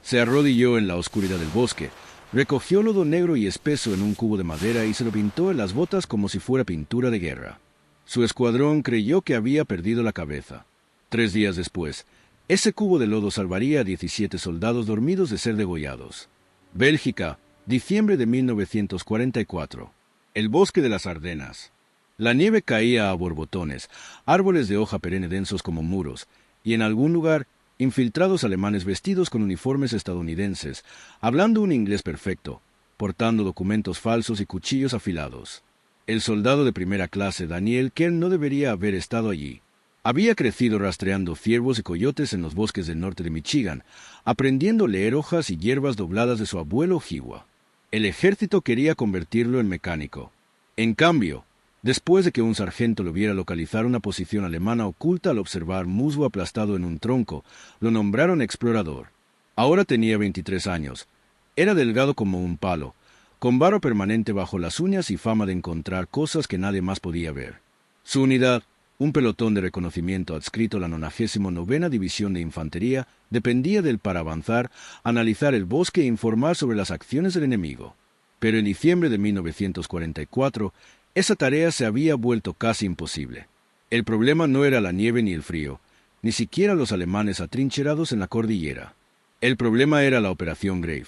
Se arrodilló en la oscuridad del bosque, recogió lodo negro y espeso en un cubo de madera y se lo pintó en las botas como si fuera pintura de guerra. Su escuadrón creyó que había perdido la cabeza. 3 días después, ese cubo de lodo salvaría a 17 soldados dormidos de ser degollados. Bélgica, diciembre de 1944. El bosque de las Ardenas. La nieve caía a borbotones, árboles de hoja perenne densos como muros, y en algún lugar, infiltrados alemanes vestidos con uniformes estadounidenses, hablando un inglés perfecto, portando documentos falsos y cuchillos afilados. El soldado de primera clase Daniel Kern no debería haber estado allí. Había crecido rastreando ciervos y coyotes en los bosques del norte de Michigan, aprendiendo a leer hojas y hierbas dobladas de su abuelo Jiwa. El ejército quería convertirlo en mecánico. En cambio, después de que un sargento lo viera localizar una posición alemana oculta al observar musgo aplastado en un tronco, lo nombraron explorador. Ahora tenía 23 años. Era delgado como un palo, con barro permanente bajo las uñas y fama de encontrar cosas que nadie más podía ver. Su unidad, un pelotón de reconocimiento adscrito a la 99ª División de Infantería, dependía de él para avanzar, analizar el bosque e informar sobre las acciones del enemigo. Pero en diciembre de 1944, esa tarea se había vuelto casi imposible. El problema no era la nieve ni el frío, ni siquiera los alemanes atrincherados en la cordillera. El problema era la Operación Grave,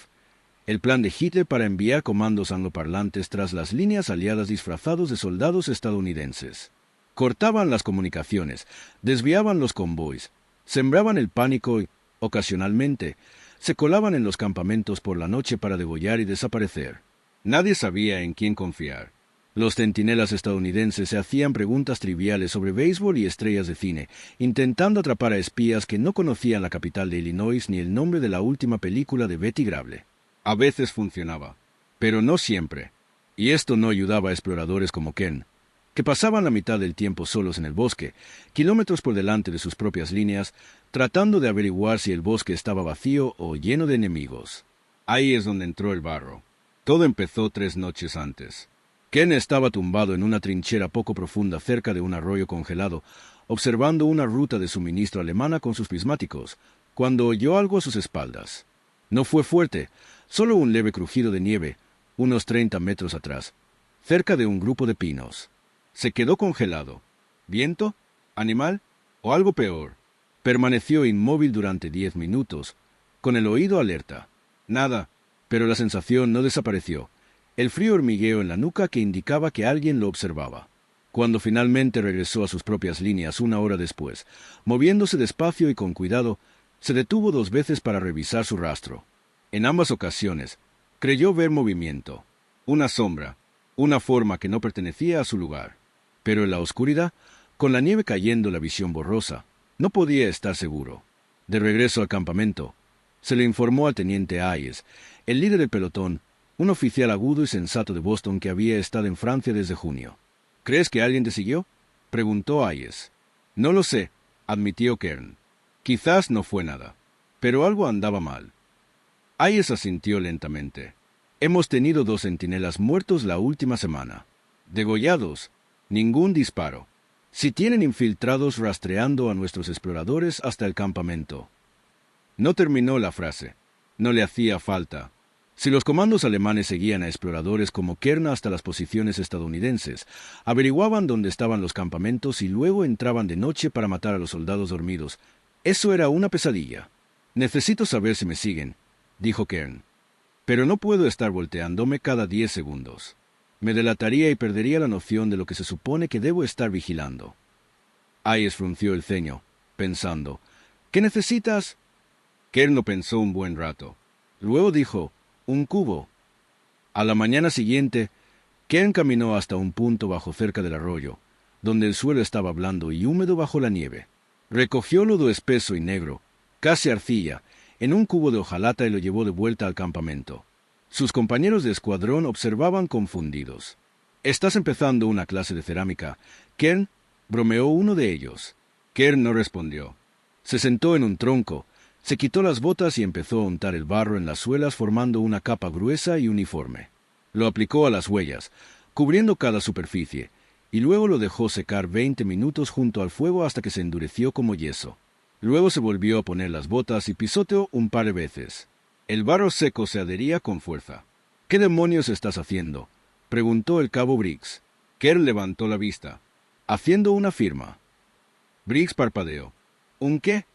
el plan de Hitler para enviar comandos angloparlantes tras las líneas aliadas disfrazados de soldados estadounidenses. Cortaban las comunicaciones, desviaban los convoys, sembraban el pánico y, ocasionalmente, se colaban en los campamentos por la noche para degollar y desaparecer. Nadie sabía en quién confiar. Los centinelas estadounidenses se hacían preguntas triviales sobre béisbol y estrellas de cine, intentando atrapar a espías que no conocían la capital de Illinois ni el nombre de la última película de Betty Grable. A veces funcionaba, pero no siempre, y esto no ayudaba a exploradores como Ken, que pasaban la mitad del tiempo solos en el bosque, kilómetros por delante de sus propias líneas, tratando de averiguar si el bosque estaba vacío o lleno de enemigos. Ahí es donde entró el barro. Todo empezó 3 noches antes. Ken estaba tumbado en una trinchera poco profunda cerca de un arroyo congelado, observando una ruta de suministro alemana con sus prismáticos, cuando oyó algo a sus espaldas. No fue fuerte, solo un leve crujido de nieve, unos 30 metros atrás, cerca de un grupo de pinos. Se quedó congelado. ¿Viento? ¿Animal? ¿O algo peor? Permaneció inmóvil durante 10 minutos, con el oído alerta. Nada, pero la sensación no desapareció. El frío hormigueo en la nuca que indicaba que alguien lo observaba. Cuando finalmente regresó a sus propias líneas 1 hora después, moviéndose despacio y con cuidado, se detuvo 2 veces para revisar su rastro. En ambas ocasiones, creyó ver movimiento, una sombra, una forma que no pertenecía a su lugar. Pero en la oscuridad, con la nieve cayendo la visión borrosa, no podía estar seguro. De regreso al campamento, se le informó al teniente Hayes, el líder del pelotón, un oficial agudo y sensato de Boston que había estado en Francia desde junio. ¿Crees que alguien te siguió?, preguntó Hayes. No lo sé, admitió Kern. Quizás no fue nada, pero algo andaba mal. Hayes asintió lentamente. Hemos tenido 2 centinelas muertos la última semana. Degollados, ningún disparo. Si tienen infiltrados rastreando a nuestros exploradores hasta el campamento. No terminó la frase. No le hacía falta. Si los comandos alemanes seguían a exploradores como Kern hasta las posiciones estadounidenses, averiguaban dónde estaban los campamentos y luego entraban de noche para matar a los soldados dormidos. Eso era una pesadilla. Necesito saber si me siguen, dijo Kern. Pero no puedo estar volteándome cada 10 segundos. Me delataría y perdería la noción de lo que se supone que debo estar vigilando. Hayes frunció el ceño, pensando. ¿Qué necesitas? Kern lo pensó un buen rato. Luego dijo, un cubo. A la mañana siguiente, Kern caminó hasta un punto bajo cerca del arroyo, donde el suelo estaba blando y húmedo bajo la nieve. Recogió lodo espeso y negro, casi arcilla, en un cubo de hojalata y lo llevó de vuelta al campamento. Sus compañeros de escuadrón observaban confundidos. «¿Estás empezando una clase de cerámica, Kern?», bromeó uno de ellos. Kern no respondió. Se sentó en un tronco, se quitó las botas y empezó a untar el barro en las suelas formando una capa gruesa y uniforme. Lo aplicó a las huellas, cubriendo cada superficie, y luego lo dejó secar 20 minutos junto al fuego hasta que se endureció como yeso. Luego se volvió a poner las botas y pisoteó un par de veces. El barro seco se adhería con fuerza. —¿Qué demonios estás haciendo? —preguntó el cabo Briggs. Kern levantó la vista. —Haciendo una firma. Briggs parpadeó. —¿Un qué?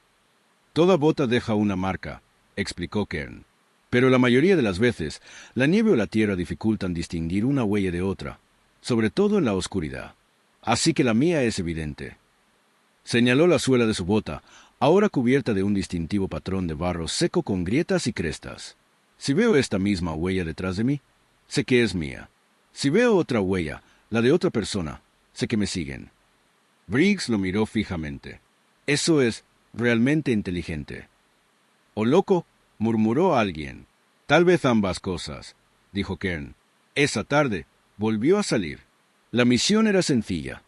—Toda bota deja una marca —explicó Kern—, pero la mayoría de las veces la nieve o la tierra dificultan distinguir una huella de otra, sobre todo en la oscuridad. Así que la mía es evidente. Señaló la suela de su bota, ahora cubierta de un distintivo patrón de barro seco con grietas y crestas. Si veo esta misma huella detrás de mí, sé que es mía. Si veo otra huella, la de otra persona, sé que me siguen. Briggs lo miró fijamente. Eso es realmente inteligente. —¿O loco? —murmuró alguien. —Tal vez ambas cosas —dijo Kern. Esa tarde volvió a salir. La misión era sencilla.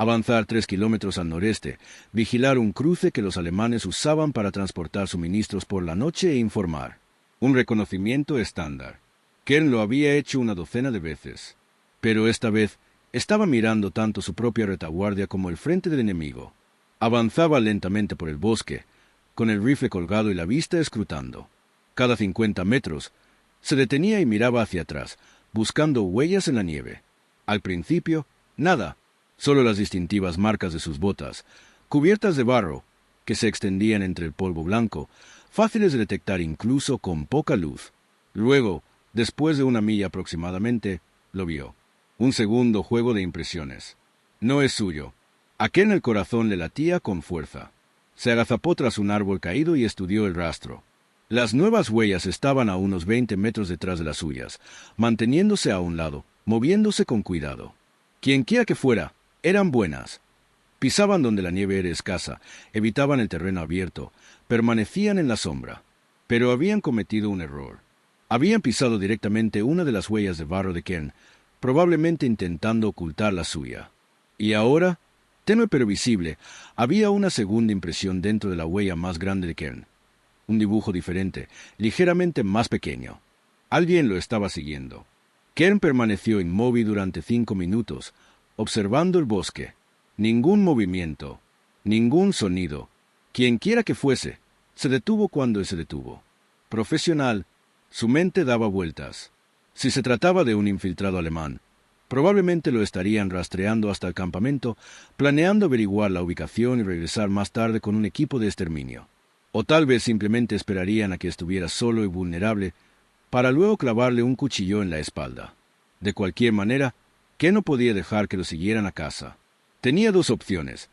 Avanzar 3 kilómetros al noreste, vigilar un cruce que los alemanes usaban para transportar suministros por la noche e informar. Un reconocimiento estándar. Kern lo había hecho una docena de veces. Pero esta vez estaba mirando tanto su propia retaguardia como el frente del enemigo. Avanzaba lentamente por el bosque, con el rifle colgado y la vista escrutando. Cada 50 metros, se detenía y miraba hacia atrás, buscando huellas en la nieve. Al principio, nada. Solo las distintivas marcas de sus botas, cubiertas de barro, que se extendían entre el polvo blanco, fáciles de detectar incluso con poca luz. Luego, después de 1 milla aproximadamente, lo vio. Un segundo juego de impresiones. No es suyo. A Kern el corazón le latía con fuerza. Se agazapó tras un árbol caído y estudió el rastro. Las nuevas huellas estaban a unos 20 metros detrás de las suyas, manteniéndose a un lado, moviéndose con cuidado. Quienquiera que fuera, eran buenas. Pisaban donde la nieve era escasa, evitaban el terreno abierto, permanecían en la sombra. Pero habían cometido un error. Habían pisado directamente una de las huellas de barro de Kern, probablemente intentando ocultar la suya. Y ahora, tenue pero visible, había una segunda impresión dentro de la huella más grande de Kern. Un dibujo diferente, ligeramente más pequeño. Alguien lo estaba siguiendo. Kern permaneció inmóvil durante 5 minutos, observando el bosque. Ningún movimiento, ningún sonido. Quienquiera que fuese, se detuvo cuando se detuvo. Profesional, su mente daba vueltas. Si se trataba de un infiltrado alemán, probablemente lo estarían rastreando hasta el campamento, planeando averiguar la ubicación y regresar más tarde con un equipo de exterminio. O tal vez simplemente esperarían a que estuviera solo y vulnerable, para luego clavarle un cuchillo en la espalda. De cualquier manera, Kern no podía dejar que lo siguieran a casa. Tenía 2 opciones: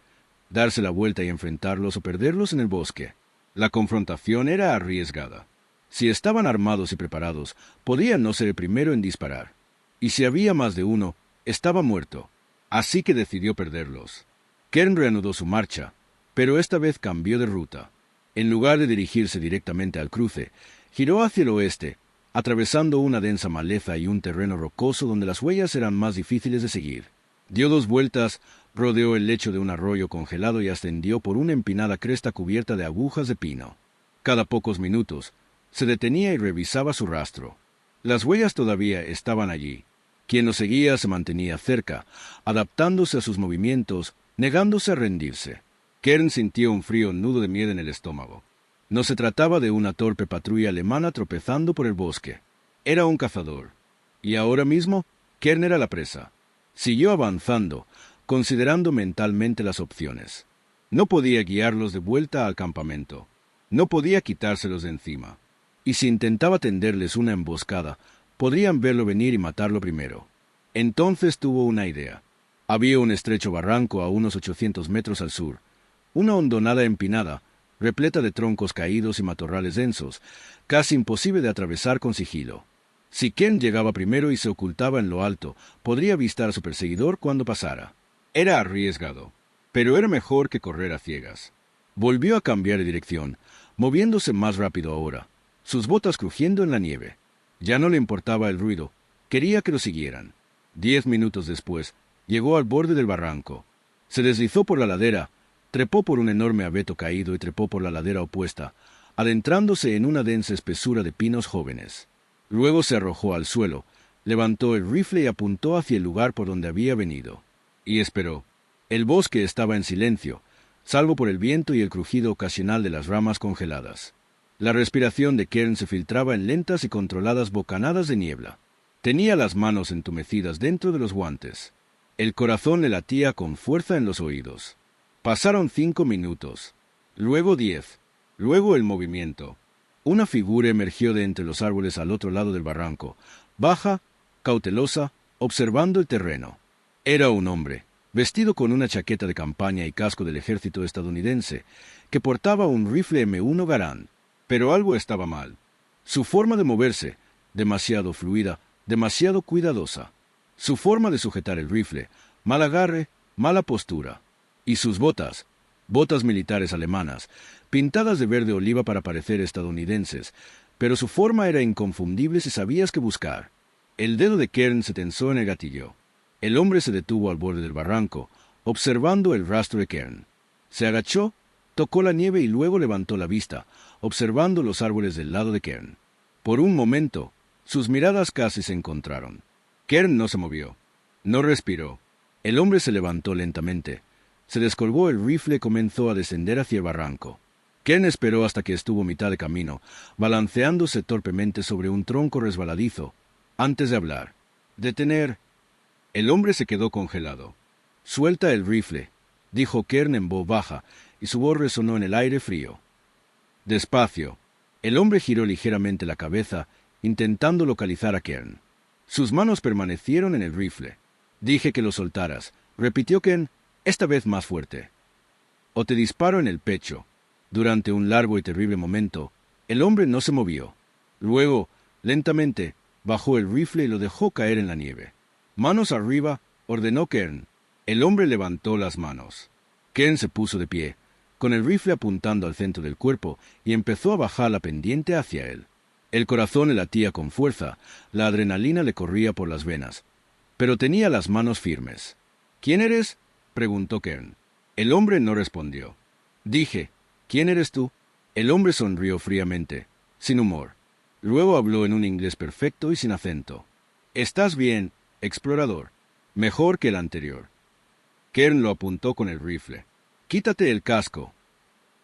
darse la vuelta y enfrentarlos o perderlos en el bosque. La confrontación era arriesgada. Si estaban armados y preparados, podía no ser el primero en disparar. Y si había más de uno, estaba muerto. Así que decidió perderlos. Kern reanudó su marcha, pero esta vez cambió de ruta. En lugar de dirigirse directamente al cruce, giró hacia el oeste, atravesando una densa maleza y un terreno rocoso donde las huellas eran más difíciles de seguir. Dio 2 vueltas, rodeó el lecho de un arroyo congelado y ascendió por una empinada cresta cubierta de agujas de pino. Cada pocos minutos, se detenía y revisaba su rastro. Las huellas todavía estaban allí. Quien lo seguía se mantenía cerca, adaptándose a sus movimientos, negándose a rendirse. Kern sintió un frío nudo de miedo en el estómago. No se trataba de una torpe patrulla alemana tropezando por el bosque. Era un cazador. Y ahora mismo, Kern era la presa. Siguió avanzando, considerando mentalmente las opciones. No podía guiarlos de vuelta al campamento. No podía quitárselos de encima. Y si intentaba tenderles una emboscada, podrían verlo venir y matarlo primero. Entonces tuvo una idea. Había un estrecho barranco a unos 800 metros al sur, una hondonada empinada, repleta de troncos caídos y matorrales densos, casi imposible de atravesar con sigilo. Si Kern llegaba primero y se ocultaba en lo alto, podría avistar a su perseguidor cuando pasara. Era arriesgado, pero era mejor que correr a ciegas. Volvió a cambiar de dirección, moviéndose más rápido ahora, sus botas crujiendo en la nieve. Ya no le importaba el ruido, quería que lo siguieran. 10 minutos después, llegó al borde del barranco. Se deslizó por la ladera, trepó por un enorme abeto caído y trepó por la ladera opuesta, adentrándose en una densa espesura de pinos jóvenes. Luego se arrojó al suelo, levantó el rifle y apuntó hacia el lugar por donde había venido. Y esperó. El bosque estaba en silencio, salvo por el viento y el crujido ocasional de las ramas congeladas. La respiración de Kern se filtraba en lentas y controladas bocanadas de niebla. Tenía las manos entumecidas dentro de los guantes. El corazón le latía con fuerza en los oídos. Pasaron 5 minutos, luego 10, luego el movimiento. Una figura emergió de entre los árboles al otro lado del barranco, baja, cautelosa, observando el terreno. Era un hombre, vestido con una chaqueta de campaña y casco del ejército estadounidense, que portaba un rifle M1 Garand. Pero algo estaba mal. Su forma de moverse, demasiado fluida, demasiado cuidadosa. Su forma de sujetar el rifle, mal agarre, mala postura. Y sus botas, botas militares alemanas, pintadas de verde oliva para parecer estadounidenses, pero su forma era inconfundible si sabías qué buscar. El dedo de Kern se tensó en el gatillo. El hombre se detuvo al borde del barranco, observando el rastro de Kern. Se agachó, tocó la nieve y luego levantó la vista, observando los árboles del lado de Kern. Por un momento, sus miradas casi se encontraron. Kern no se movió. No respiró. El hombre se levantó lentamente. Se descolgó el rifle y comenzó a descender hacia el barranco. Kern esperó hasta que estuvo a mitad de camino, balanceándose torpemente sobre un tronco resbaladizo, antes de hablar. «Detener». El hombre se quedó congelado. «Suelta el rifle», dijo Kern en voz baja, y su voz resonó en el aire frío. Despacio. El hombre giró ligeramente la cabeza, intentando localizar a Kern. Sus manos permanecieron en el rifle. «Dije que lo soltaras», repitió Kern, esta vez más fuerte. «O te disparo en el pecho». Durante un largo y terrible momento, el hombre no se movió. Luego, lentamente, bajó el rifle y lo dejó caer en la nieve. «Manos arriba», ordenó Kern. El hombre levantó las manos. Kern se puso de pie, con el rifle apuntando al centro del cuerpo, y empezó a bajar la pendiente hacia él. El corazón le latía con fuerza, la adrenalina le corría por las venas, pero tenía las manos firmes. «¿Quién eres?», preguntó Kern. El hombre no respondió. «Dije, ¿quién eres tú?». El hombre sonrió fríamente, sin humor. Luego habló en un inglés perfecto y sin acento. «Estás bien, explorador. Mejor que el anterior». Kern lo apuntó con el rifle. «Quítate el casco».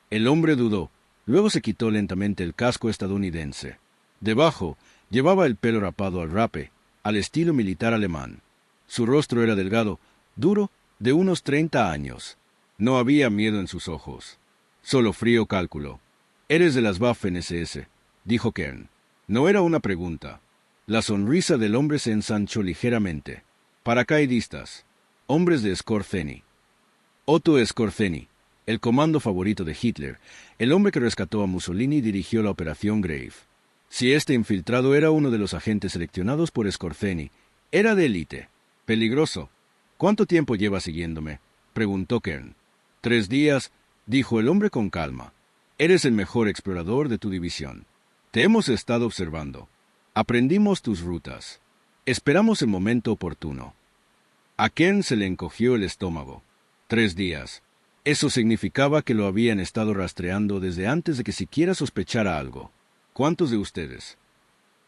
El hombre dudó. Luego se quitó lentamente el casco estadounidense. Debajo, llevaba el pelo rapado al rape, al estilo militar alemán. Su rostro era delgado, duro, de unos 30 años. No había miedo en sus ojos. Solo frío cálculo. «Eres de las Waffen-SS», dijo Kern. No era una pregunta. La sonrisa del hombre se ensanchó ligeramente. «Paracaidistas. Hombres de Skorzeny». Otto Skorzeny, el comando favorito de Hitler, el hombre que rescató a Mussolini, dirigió la Operación Grave. Si este infiltrado era uno de los agentes seleccionados por Skorzeny, era de élite. Peligroso. «¿Cuánto tiempo lleva siguiéndome?», preguntó Kern. 3 días, dijo el hombre con calma. «Eres el mejor explorador de tu división. Te hemos estado observando. Aprendimos tus rutas. Esperamos el momento oportuno». A Kern se le encogió el estómago. 3 días. Eso significaba que lo habían estado rastreando desde antes de que siquiera sospechara algo. «¿Cuántos de ustedes?».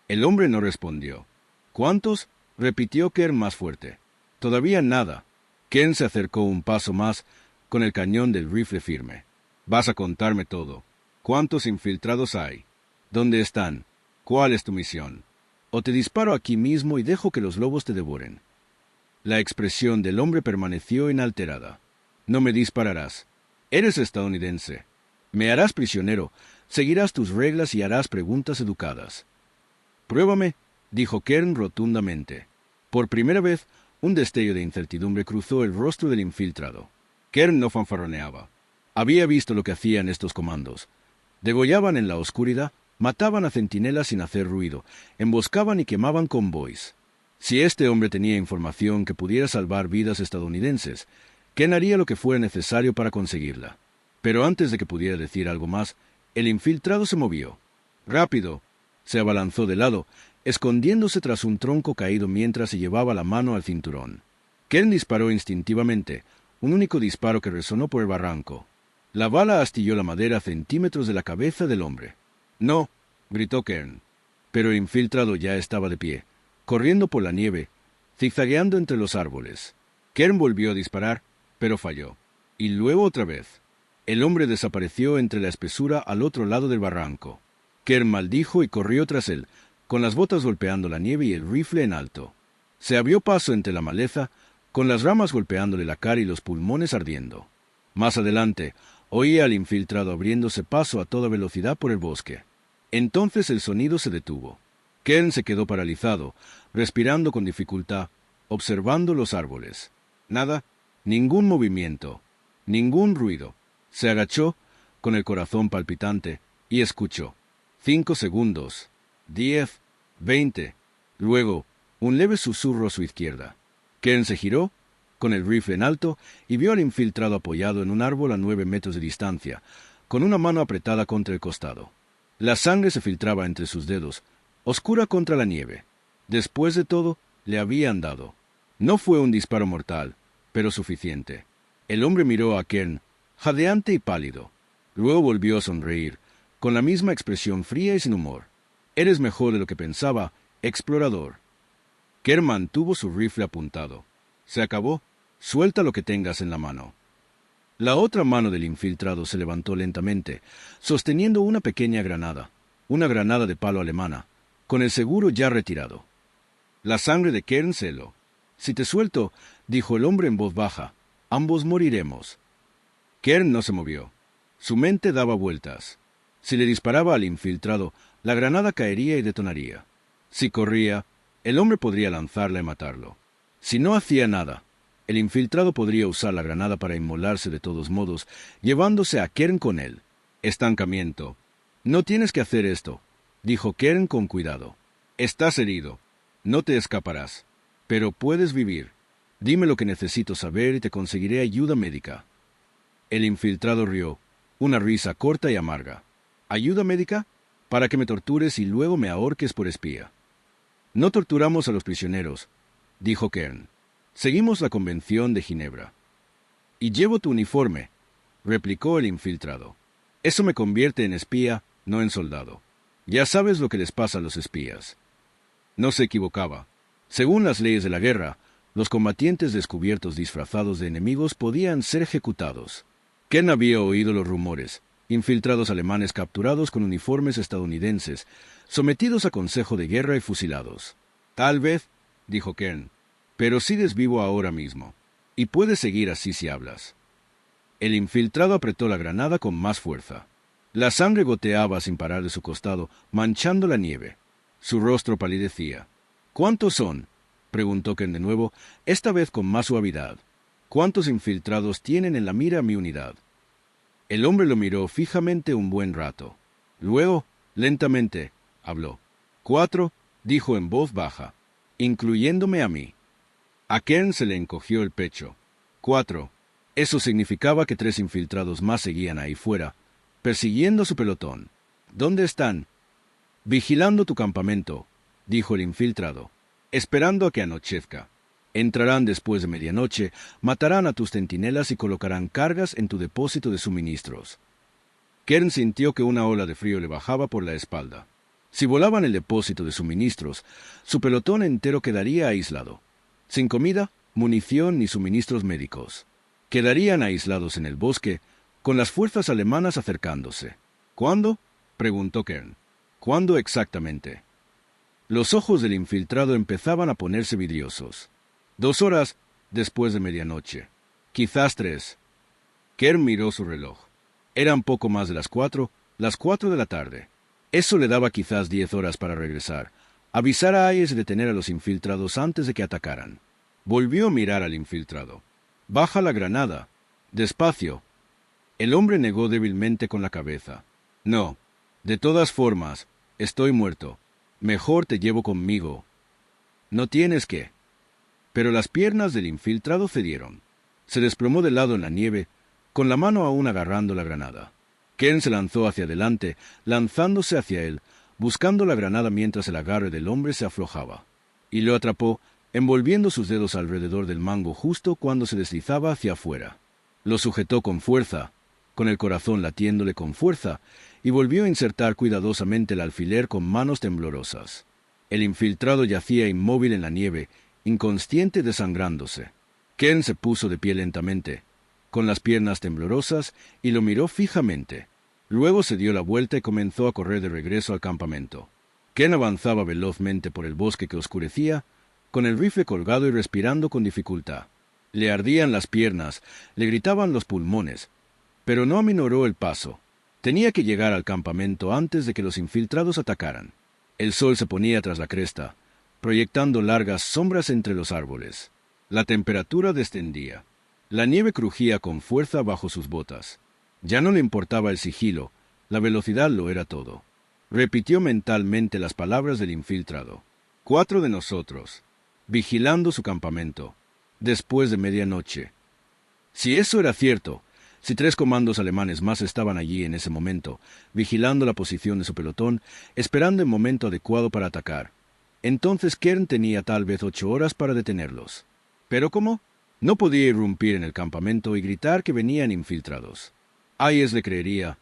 El hombre no respondió. «¿Cuántos?», repitió Kern más fuerte. «Todavía nada». Kern se acercó un paso más, con el cañón del rifle firme. «Vas a contarme todo. ¿Cuántos infiltrados hay? ¿Dónde están? ¿Cuál es tu misión? O te disparo aquí mismo y dejo que los lobos te devoren». La expresión del hombre permaneció inalterada. «No me dispararás. Eres estadounidense. Me harás prisionero, seguirás tus reglas y harás preguntas educadas». «Pruébame», dijo Kern rotundamente. Por primera vez, un destello de incertidumbre cruzó el rostro del infiltrado. Kern no fanfarroneaba. Había visto lo que hacían estos comandos. Degollaban en la oscuridad, mataban a centinelas sin hacer ruido, emboscaban y quemaban convoys. Si este hombre tenía información que pudiera salvar vidas estadounidenses, Kern haría lo que fuera necesario para conseguirla. Pero antes de que pudiera decir algo más, el infiltrado se movió. «¡Rápido!». Se abalanzó de lado, escondiéndose tras un tronco caído mientras se llevaba la mano al cinturón. Kern disparó instintivamente, un único disparo que resonó por el barranco. La bala astilló la madera a centímetros de la cabeza del hombre. «No», gritó Kern. Pero el infiltrado ya estaba de pie, corriendo por la nieve, zigzagueando entre los árboles. Kern volvió a disparar, pero falló. Y luego otra vez. El hombre desapareció entre la espesura al otro lado del barranco. Kern maldijo y corrió tras él, con las botas golpeando la nieve y el rifle en alto. Se abrió paso entre la maleza, con las ramas golpeándole la cara y los pulmones ardiendo. Más adelante, oía al infiltrado abriéndose paso a toda velocidad por el bosque. Entonces el sonido se detuvo. Kern se quedó paralizado, respirando con dificultad, observando los árboles. Nada, ningún movimiento, ningún ruido. Se agachó, con el corazón palpitante, y escuchó. 5 segundos, 10, 20. Luego, un leve susurro a su izquierda. Kern se giró, con el rifle en alto, y vio al infiltrado apoyado en un árbol a 9 metros de distancia, con una mano apretada contra el costado. La sangre se filtraba entre sus dedos, oscura contra la nieve. Después de todo, le habían dado. No fue un disparo mortal, pero suficiente. El hombre miró a Kern, jadeante y pálido. Luego volvió a sonreír, con la misma expresión fría y sin humor. «Eres mejor de lo que pensaba, explorador». Kern mantuvo su rifle apuntado. «Se acabó. Suelta lo que tengas en la mano». La otra mano del infiltrado se levantó lentamente, sosteniendo una pequeña granada, una granada de palo alemana, con el seguro ya retirado. La sangre de Kern se heló. «Si te suelto», dijo el hombre en voz baja, «ambos moriremos». Kern no se movió. Su mente daba vueltas. Si le disparaba al infiltrado, la granada caería y detonaría. Si corría, el hombre podría lanzarla y matarlo. Si no hacía nada, el infiltrado podría usar la granada para inmolarse de todos modos, llevándose a Kern con él. Estancamiento. «No tienes que hacer esto», dijo Kern con cuidado. «Estás herido. No te escaparás. Pero puedes vivir. Dime lo que necesito saber y te conseguiré ayuda médica». El infiltrado rió, una risa corta y amarga. «¿Ayuda médica? Para que me tortures y luego me ahorques por espía». «No torturamos a los prisioneros», dijo Kern. «Seguimos la Convención de Ginebra». «Y llevo tu uniforme», replicó el infiltrado. «Eso me convierte en espía, no en soldado. Ya sabes lo que les pasa a los espías». No se equivocaba. Según las leyes de la guerra, los combatientes descubiertos disfrazados de enemigos podían ser ejecutados. Kern había oído los rumores. Infiltrados alemanes capturados con uniformes estadounidenses, sometidos a consejo de guerra y fusilados. «Tal vez», dijo Kern, «pero sigues vivo ahora mismo. Y puedes seguir así si hablas». El infiltrado apretó la granada con más fuerza. La sangre goteaba sin parar de su costado, manchando la nieve. Su rostro palidecía. «¿Cuántos son?», preguntó Kern de nuevo, esta vez con más suavidad. «¿Cuántos infiltrados tienen en la mira mi unidad?». El hombre lo miró fijamente un buen rato. Luego, lentamente, habló. «4», dijo en voz baja, «incluyéndome a mí». A Kern se le encogió el pecho. 4. Eso significaba que 3 infiltrados más seguían ahí fuera, persiguiendo su pelotón. «¿Dónde están?» «Vigilando tu campamento», dijo el infiltrado, «esperando a que anochezca. Entrarán después de medianoche, matarán a tus centinelas y colocarán cargas en tu depósito de suministros». Kern sintió que una ola de frío le bajaba por la espalda. Si volaban el depósito de suministros, su pelotón entero quedaría aislado, sin comida, munición ni suministros médicos. Quedarían aislados en el bosque, con las fuerzas alemanas acercándose. «¿Cuándo?», preguntó Kern. «¿Cuándo exactamente?». Los ojos del infiltrado empezaban a ponerse vidriosos. 2 horas después de medianoche. Quizás 3. Kern miró su reloj. Eran poco más de las 4 de la tarde. Eso le daba quizás 10 horas para regresar, avisar a Hayes y detener a los infiltrados antes de que atacaran. Volvió a mirar al infiltrado. «Baja la granada. Despacio». El hombre negó débilmente con la cabeza. «No. De todas formas, estoy muerto. Mejor te llevo conmigo». «No tienes que». Pero las piernas del infiltrado cedieron. Se desplomó de lado en la nieve, con la mano aún agarrando la granada. Kern se lanzó hacia adelante, lanzándose hacia él, buscando la granada mientras el agarre del hombre se aflojaba. Y lo atrapó, envolviendo sus dedos alrededor del mango justo cuando se deslizaba hacia afuera. Lo sujetó con fuerza, con el corazón latiéndole con fuerza, y volvió a insertar cuidadosamente el alfiler con manos temblorosas. El infiltrado yacía inmóvil en la nieve, inconsciente, desangrándose. Kern se puso de pie lentamente, con las piernas temblorosas, y lo miró fijamente. Luego se dio la vuelta y comenzó a correr de regreso al campamento. Kern avanzaba velozmente por el bosque que oscurecía, con el rifle colgado y respirando con dificultad. Le ardían las piernas, le gritaban los pulmones, pero no aminoró el paso. Tenía que llegar al campamento antes de que los infiltrados atacaran. El sol se ponía tras la cresta, proyectando largas sombras entre los árboles. La temperatura descendía. La nieve crujía con fuerza bajo sus botas. Ya no le importaba el sigilo, la velocidad lo era todo. Repitió mentalmente las palabras del infiltrado. 4 de nosotros, vigilando su campamento, después de medianoche. Si eso era cierto, si 3 comandos alemanes más estaban allí en ese momento, vigilando la posición de su pelotón, esperando el momento adecuado para atacar, entonces Kern tenía tal vez 8 horas para detenerlos. ¿Pero cómo? No podía irrumpir en el campamento y gritar que venían infiltrados. Hayes le creería,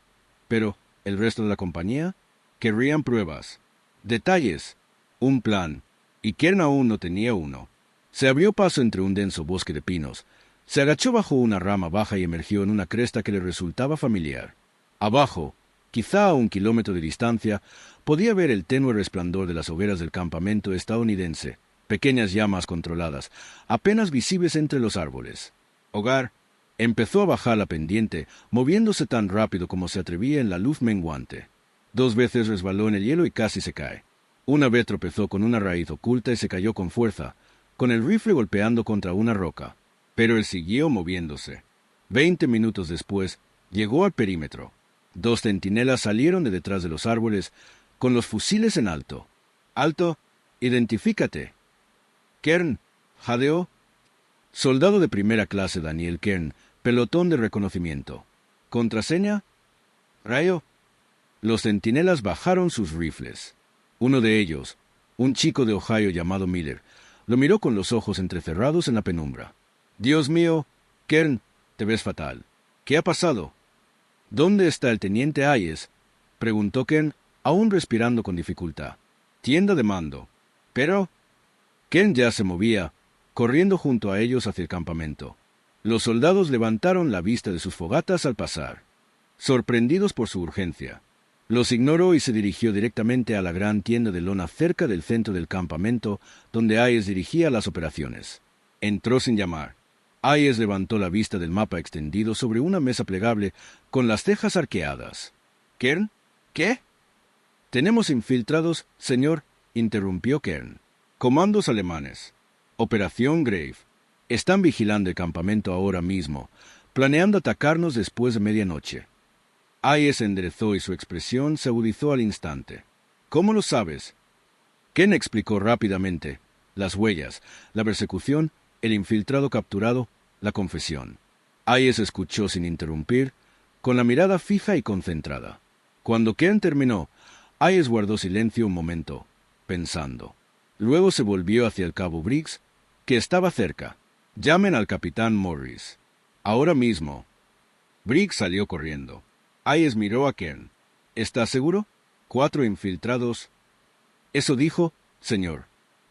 pero ¿el resto de la compañía? Querrían pruebas, detalles, un plan, y Kern aún no tenía uno. Se abrió paso entre un denso bosque de pinos, se agachó bajo una rama baja y emergió en una cresta que le resultaba familiar. Abajo, quizá a 1 kilómetro de distancia, podía ver el tenue resplandor de las hogueras del campamento estadounidense, pequeñas llamas controladas, apenas visibles entre los árboles. Hogar empezó a bajar la pendiente, moviéndose tan rápido como se atrevía en la luz menguante. 2 veces resbaló en el hielo y casi se cae. Una vez tropezó con una raíz oculta y se cayó con fuerza, con el rifle golpeando contra una roca. Pero él siguió moviéndose. 20 minutos después, llegó al perímetro. 2 centinelas salieron de detrás de los árboles, con los fusiles en alto. «Alto, identifícate». «Kern», jadeó. «Soldado de primera clase Daniel Kern, pelotón de reconocimiento». «¿Contraseña?» «Rayo». Los centinelas bajaron sus rifles. Uno de ellos, un chico de Ohio llamado Miller, lo miró con los ojos entrecerrados en la penumbra. «Dios mío, Kern, te ves fatal. ¿Qué ha pasado?» «¿Dónde está el teniente Hayes?», preguntó Kern, aún respirando con dificultad. «Tienda de mando». «Pero...» Kern ya se movía, corriendo junto a ellos hacia el campamento. Los soldados levantaron la vista de sus fogatas al pasar, sorprendidos por su urgencia. Los ignoró y se dirigió directamente a la gran tienda de lona cerca del centro del campamento, donde Hayes dirigía las operaciones. Entró sin llamar. Hayes levantó la vista del mapa extendido sobre una mesa plegable, con las cejas arqueadas. «¿Kern? ¿Qué?» «Tenemos infiltrados, señor», interrumpió Kern. «Comandos alemanes. Operación Grave. Están vigilando el campamento ahora mismo, planeando atacarnos después de medianoche». Hayes enderezó y su expresión se agudizó al instante. «¿Cómo lo sabes?» Kern explicó rápidamente. Las huellas, la persecución, el infiltrado capturado, la confesión. Hayes escuchó sin interrumpir, con la mirada fija y concentrada. Cuando Kern terminó, Hayes guardó silencio un momento, pensando. Luego se volvió hacia el cabo Briggs, que estaba cerca. «Llamen al capitán Morris. Ahora mismo». Briggs salió corriendo. Hayes miró a Kern. «¿Estás seguro? 4 infiltrados». «Eso dijo, señor.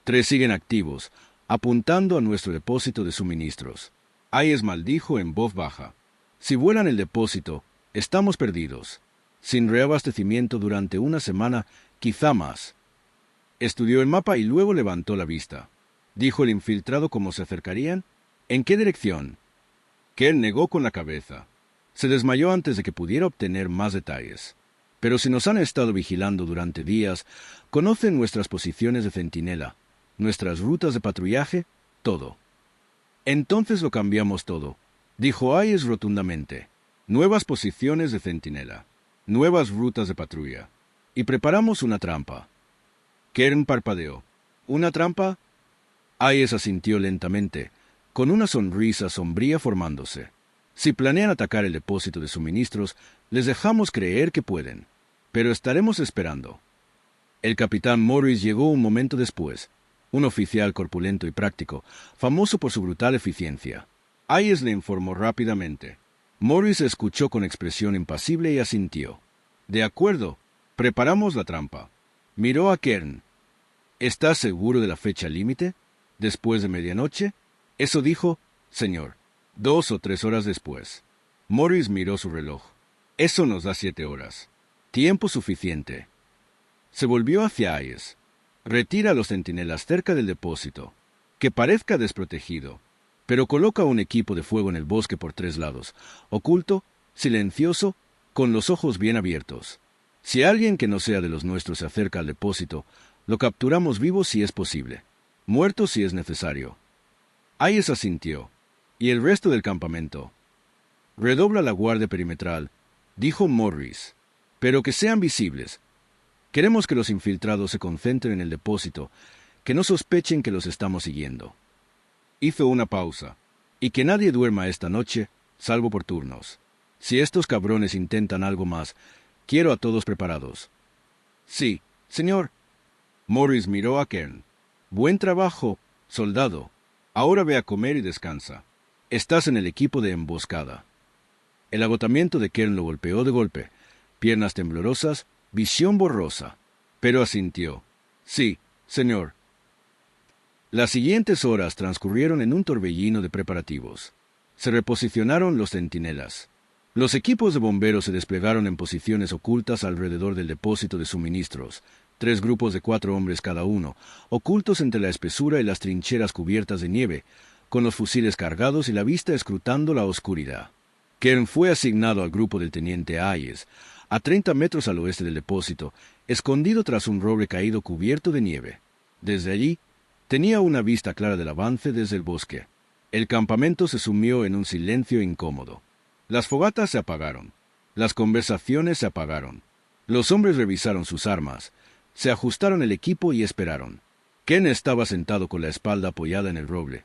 3 siguen activos, apuntando a nuestro depósito de suministros». Hayes maldijo en voz baja. «Si vuelan el depósito, estamos perdidos. Sin reabastecimiento durante una semana, quizá más». Estudió el mapa y luego levantó la vista. Dijo el infiltrado cómo se acercarían. «¿En qué dirección?» Kern negó con la cabeza. Se desmayó antes de que pudiera obtener más detalles. «Pero si nos han estado vigilando durante días, conocen nuestras posiciones de centinela, nuestras rutas de patrullaje, todo». «Entonces lo cambiamos todo», dijo Hayes rotundamente. «Nuevas posiciones de centinela, nuevas rutas de patrulla, y preparamos una trampa». Kern parpadeó. «¿Una trampa?» Hayes asintió lentamente, con una sonrisa sombría formándose. «Si planean atacar el depósito de suministros, les dejamos creer que pueden, pero estaremos esperando». El capitán Morris llegó un momento después, un oficial corpulento y práctico, famoso por su brutal eficiencia. Hayes le informó rápidamente. Morris escuchó con expresión impasible y asintió. «De acuerdo, preparamos la trampa». Miró a Kern. «¿Estás seguro de la fecha límite? ¿Después de medianoche?» «Eso dijo, señor. 2 o 3 horas después». Morris miró su reloj. Eso nos da 7 horas. Tiempo suficiente. Se volvió hacia Hayes. Retira a los centinelas cerca del depósito. Que parezca desprotegido, pero coloca un equipo de fuego en el bosque por 3 lados, oculto, silencioso, con los ojos bien abiertos. Si alguien que no sea de los nuestros se acerca al depósito, lo capturamos vivo si es posible, muerto si es necesario. Hayes asintió, y el resto del campamento. Redobla la guardia perimetral, dijo Morris, pero que sean visibles. Queremos que los infiltrados se concentren en el depósito, que no sospechen que los estamos siguiendo. Hizo una pausa, y que nadie duerma esta noche, salvo por turnos. Si estos cabrones intentan algo más, quiero a todos preparados. Sí, señor. Morris miró a Kern. Buen trabajo, soldado. Ahora ve a comer y descansa. Estás en el equipo de emboscada. El agotamiento de Kern lo golpeó de golpe. Piernas temblorosas, visión borrosa. Pero asintió. Sí, señor. Las siguientes horas transcurrieron en un torbellino de preparativos. Se reposicionaron los centinelas. Los equipos de bomberos se desplegaron en posiciones ocultas alrededor del depósito de suministros, 3 grupos de 4 hombres cada uno, ocultos entre la espesura y las trincheras cubiertas de nieve, con los fusiles cargados y la vista escrutando la oscuridad. Kern fue asignado al grupo del teniente Hayes, a 30 metros al oeste del depósito, escondido tras un roble caído cubierto de nieve. Desde allí, tenía una vista clara del avance desde el bosque. El campamento se sumió en un silencio incómodo. Las fogatas se apagaron. Las conversaciones se apagaron. Los hombres revisaron sus armas, se ajustaron el equipo y esperaron. Ken estaba sentado con la espalda apoyada en el roble,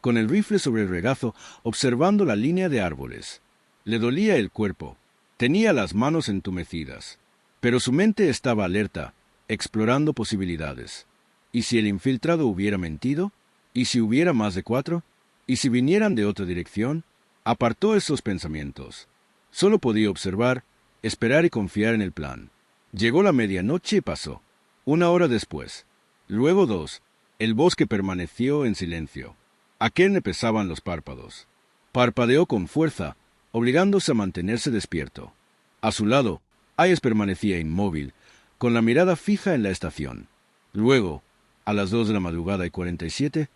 con el rifle sobre el regazo, observando la línea de árboles. Le dolía el cuerpo. Tenía las manos entumecidas. Pero su mente estaba alerta, explorando posibilidades. ¿Y si el infiltrado hubiera mentido? ¿Y si hubiera más de 4? ¿Y si vinieran de otra dirección? Apartó esos pensamientos. Solo podía observar, esperar y confiar en el plan. Llegó la medianoche y pasó. 1 hora después. Luego 2. El bosque permaneció en silencio. A Ken le pesaban los párpados. Parpadeó con fuerza, obligándose a mantenerse despierto. A su lado, Hayes permanecía inmóvil, con la mirada fija en la estación. Luego, a las 2 de la madrugada y 47,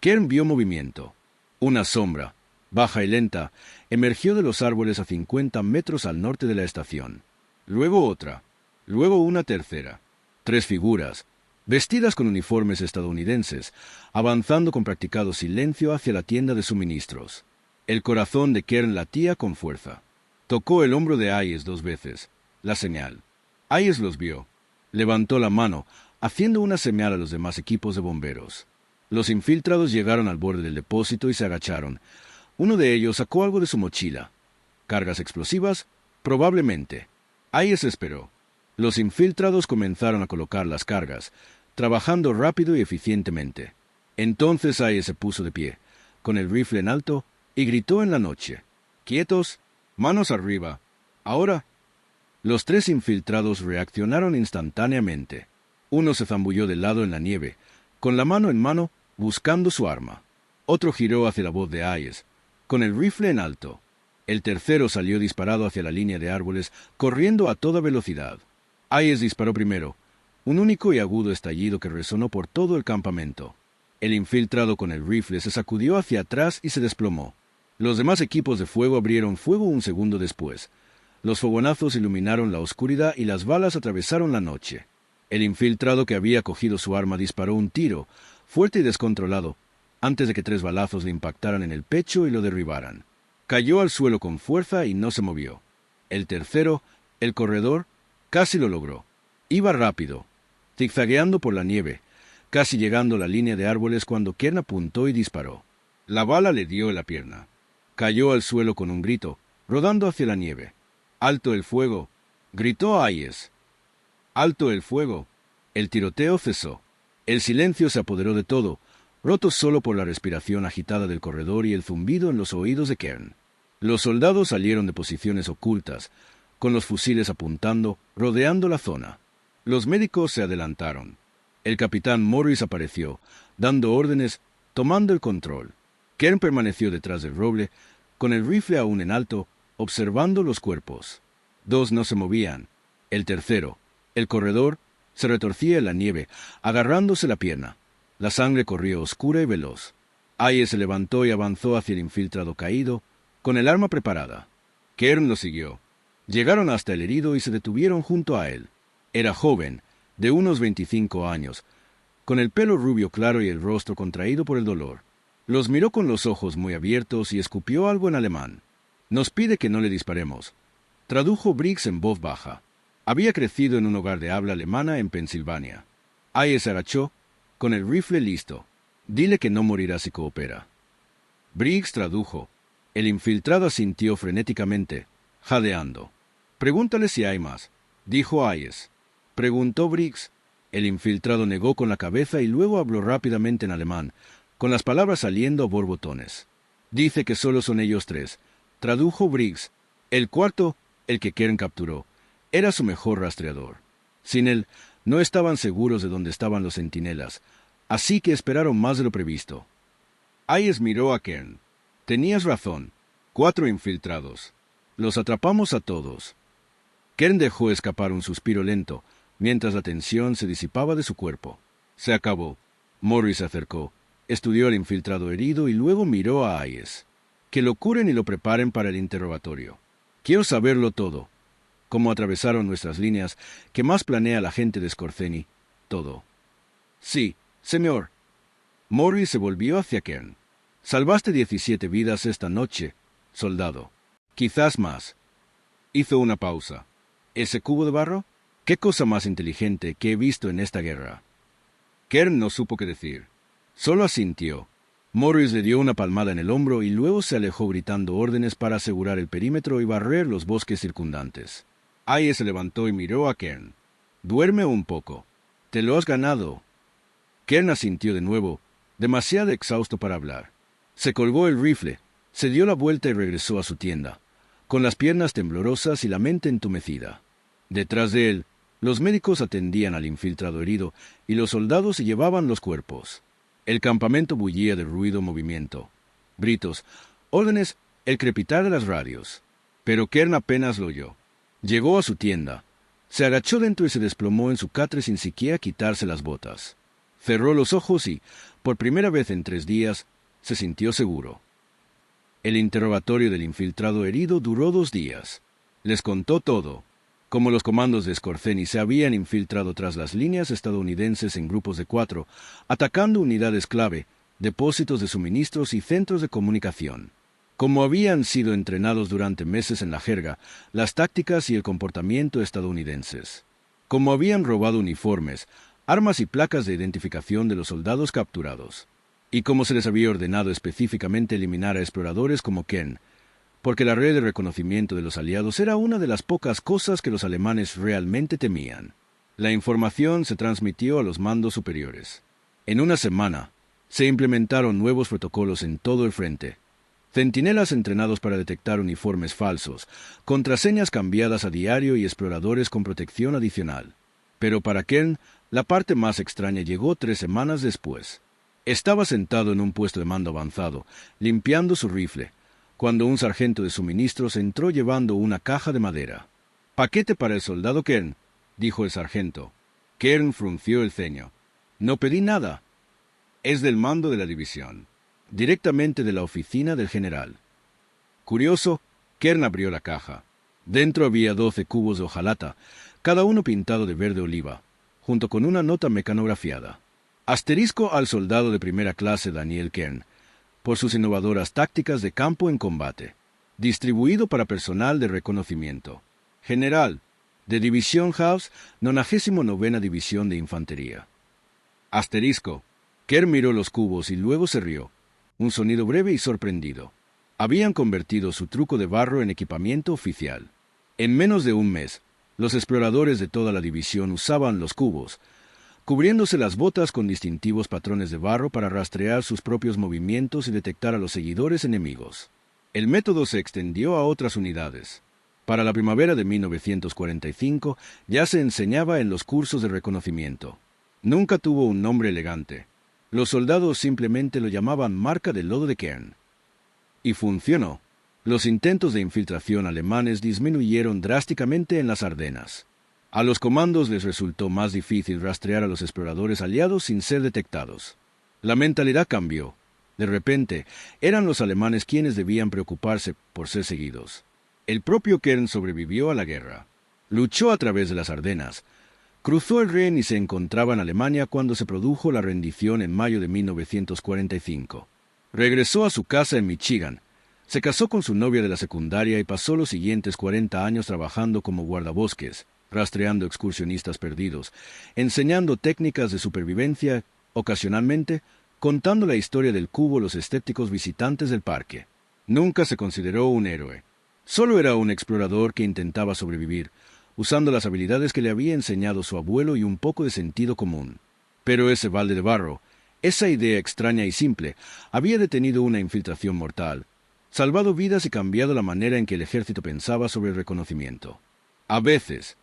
Kern vio movimiento. Una sombra, baja y lenta, emergió de los árboles a 50 metros al norte de la estación. Luego otra, luego una tercera. 3 figuras, vestidas con uniformes estadounidenses, avanzando con practicado silencio hacia la tienda de suministros. El corazón de Kern latía con fuerza. Tocó el hombro de Hayes 2 veces, la señal. Hayes los vio. Levantó la mano, haciendo una señal a los demás equipos de bomberos. Los infiltrados llegaron al borde del depósito y se agacharon. Uno de ellos sacó algo de su mochila. ¿Cargas explosivas? Probablemente. Hayes esperó. Los infiltrados comenzaron a colocar las cargas, trabajando rápido y eficientemente. Entonces Hayes se puso de pie, con el rifle en alto, y gritó en la noche. «¡Quietos! ¡Manos arriba! ¡Ahora!». Los 3 infiltrados reaccionaron instantáneamente. Uno se zambulló de lado en la nieve, con la mano en mano, buscando su arma. Otro giró hacia la voz de Hayes, con el rifle en alto. El tercero salió disparado hacia la línea de árboles, corriendo a toda velocidad. Hayes disparó primero, un único y agudo estallido que resonó por todo el campamento. El infiltrado con el rifle se sacudió hacia atrás y se desplomó. Los demás equipos de fuego abrieron fuego un segundo después. Los fogonazos iluminaron la oscuridad y las balas atravesaron la noche. El infiltrado que había cogido su arma disparó un tiro, fuerte y descontrolado, antes de que 3 balazos le impactaran en el pecho y lo derribaran. Cayó al suelo con fuerza y no se movió. El tercero, el corredor, casi lo logró. Iba rápido, zigzagueando por la nieve, casi llegando a la línea de árboles cuando Kern apuntó y disparó. La bala le dio en la pierna. Cayó al suelo con un grito, rodando hacia la nieve. «¡Alto el fuego!», gritó Hayes. «¡Alto el fuego!». El tiroteo cesó. El silencio se apoderó de todo, roto solo por la respiración agitada del corredor y el zumbido en los oídos de Kern. Los soldados salieron de posiciones ocultas, con los fusiles apuntando, rodeando la zona. Los médicos se adelantaron. El capitán Morris apareció, dando órdenes, tomando el control. Kern permaneció detrás del roble, con el rifle aún en alto, observando los cuerpos. 2 no se movían. El tercero, el corredor, se retorcía en la nieve, agarrándose la pierna. La sangre corría oscura y veloz. Hayes se levantó y avanzó hacia el infiltrado caído, con el arma preparada. Kern lo siguió. Llegaron hasta el herido y se detuvieron junto a él. Era joven, de unos 25 años, con el pelo rubio claro y el rostro contraído por el dolor. Los miró con los ojos muy abiertos y escupió algo en alemán. «Nos pide que no le disparemos», tradujo Briggs en voz baja. Había crecido en un hogar de habla alemana en Pensilvania. Hayes se agachó, con el rifle listo. «Dile que no morirá si coopera». Briggs tradujo. El infiltrado asintió frenéticamente, jadeando. «Pregúntale si hay más», dijo Hayes. Preguntó Briggs. El infiltrado negó con la cabeza y luego habló rápidamente en alemán, con las palabras saliendo a borbotones. «Dice que solo son ellos 3», tradujo Briggs. El cuarto, el que Kern capturó, era su mejor rastreador. Sin él, no estaban seguros de dónde estaban los centinelas, así que esperaron más de lo previsto. Hayes miró a Kern. «Tenías razón. 4 infiltrados. Los atrapamos a todos». Kern dejó escapar un suspiro lento, mientras la tensión se disipaba de su cuerpo. Se acabó. Morris se acercó, estudió al infiltrado herido y luego miró a Hayes. «Que lo curen y lo preparen para el interrogatorio. Quiero saberlo todo. Cómo atravesaron nuestras líneas, qué más planea la gente de Skorzeny, todo». «Sí, señor». Morris se volvió hacia Kern. «Salvaste 17 vidas esta noche, soldado. Quizás más». Hizo una pausa. «¿Ese cubo de barro? ¿Qué cosa más inteligente que he visto en esta guerra?» Kern no supo qué decir. Solo asintió. Morris le dio una palmada en el hombro y luego se alejó gritando órdenes para asegurar el perímetro y barrer los bosques circundantes. Hayes se levantó y miró a Kern. «Duerme un poco. Te lo has ganado». Kern asintió de nuevo, demasiado exhausto para hablar. Se colgó el rifle, se dio la vuelta y regresó a su tienda, con las piernas temblorosas y la mente entumecida. Detrás de él, los médicos atendían al infiltrado herido y los soldados se llevaban los cuerpos. El campamento bullía de ruido, movimiento, gritos, órdenes, el crepitar de las radios. Pero Kern apenas lo oyó. Llegó a su tienda, se agachó dentro y se desplomó en su catre sin siquiera quitarse las botas. Cerró los ojos y, por primera vez en 3 días, se sintió seguro. El interrogatorio del infiltrado herido duró 2 días. Les contó todo, cómo los comandos de Skorzeny se habían infiltrado tras las líneas estadounidenses en grupos de 4, atacando unidades clave, depósitos de suministros y centros de comunicación. Cómo habían sido entrenados durante meses en la jerga, las tácticas y el comportamiento estadounidenses. Cómo habían robado uniformes, armas y placas de identificación de los soldados capturados. Y cómo se les había ordenado específicamente eliminar a exploradores como Kern, porque la red de reconocimiento de los aliados era una de las pocas cosas que los alemanes realmente temían. La información se transmitió a los mandos superiores. En una semana, se implementaron nuevos protocolos en todo el frente. Centinelas entrenados para detectar uniformes falsos, contraseñas cambiadas a diario y exploradores con protección adicional. Pero para Kern, la parte más extraña llegó 3 semanas después. Estaba sentado en un puesto de mando avanzado, limpiando su rifle, cuando un sargento de suministros entró llevando una caja de madera. «Paquete para el soldado Kern», dijo el sargento. Kern frunció el ceño. «No pedí nada. Es del mando de la división, directamente de la oficina del general». Curioso, Kern abrió la caja. Dentro había 12 cubos de hojalata, cada uno pintado de verde oliva, junto con una nota mecanografiada. «Asterisco al soldado de primera clase Daniel Kern, por sus innovadoras tácticas de campo en combate. Distribuido para personal de reconocimiento. General, de División House, 99ª División de Infantería». Asterisco. Kern miró los cubos y luego se rió. Un sonido breve y sorprendido. Habían convertido su truco de barro en equipamiento oficial. En menos de un mes, los exploradores de toda la división usaban los cubos, cubriéndose las botas con distintivos patrones de barro para rastrear sus propios movimientos y detectar a los seguidores enemigos. El método se extendió a otras unidades. Para la primavera de 1945 ya se enseñaba en los cursos de reconocimiento. Nunca tuvo un nombre elegante. Los soldados simplemente lo llamaban marca del lodo de Kern. Y funcionó. Los intentos de infiltración alemanes disminuyeron drásticamente en las Ardenas. A los comandos les resultó más difícil rastrear a los exploradores aliados sin ser detectados. La mentalidad cambió. De repente, eran los alemanes quienes debían preocuparse por ser seguidos. El propio Kern sobrevivió a la guerra. Luchó a través de las Ardenas. Cruzó el Rin y se encontraba en Alemania cuando se produjo la rendición en mayo de 1945. Regresó a su casa en Michigan. Se casó con su novia de la secundaria y pasó los siguientes 40 años trabajando como guardabosques, rastreando excursionistas perdidos, enseñando técnicas de supervivencia, ocasionalmente contando la historia del cubo a los escépticos visitantes del parque. Nunca se consideró un héroe. Solo era un explorador que intentaba sobrevivir, usando las habilidades que le había enseñado su abuelo y un poco de sentido común. Pero ese balde de barro, esa idea extraña y simple, había detenido una infiltración mortal, salvado vidas y cambiado la manera en que el ejército pensaba sobre el reconocimiento. A veces,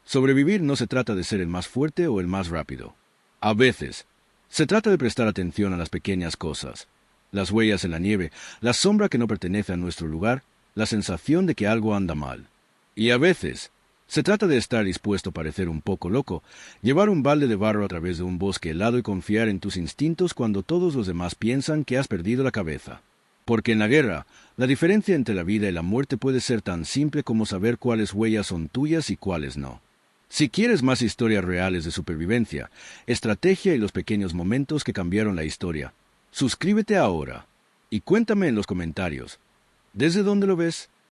sobrevivir no se trata de ser el más fuerte o el más rápido. A veces, se trata de prestar atención a las pequeñas cosas. Las huellas en la nieve, la sombra que no pertenece a nuestro lugar, la sensación de que algo anda mal. Y a veces, se trata de estar dispuesto a parecer un poco loco, llevar un balde de barro a través de un bosque helado y confiar en tus instintos cuando todos los demás piensan que has perdido la cabeza. Porque en la guerra, la diferencia entre la vida y la muerte puede ser tan simple como saber cuáles huellas son tuyas y cuáles no. Si quieres más historias reales de supervivencia, estrategia y los pequeños momentos que cambiaron la historia, suscríbete ahora y cuéntame en los comentarios, ¿desde dónde lo ves?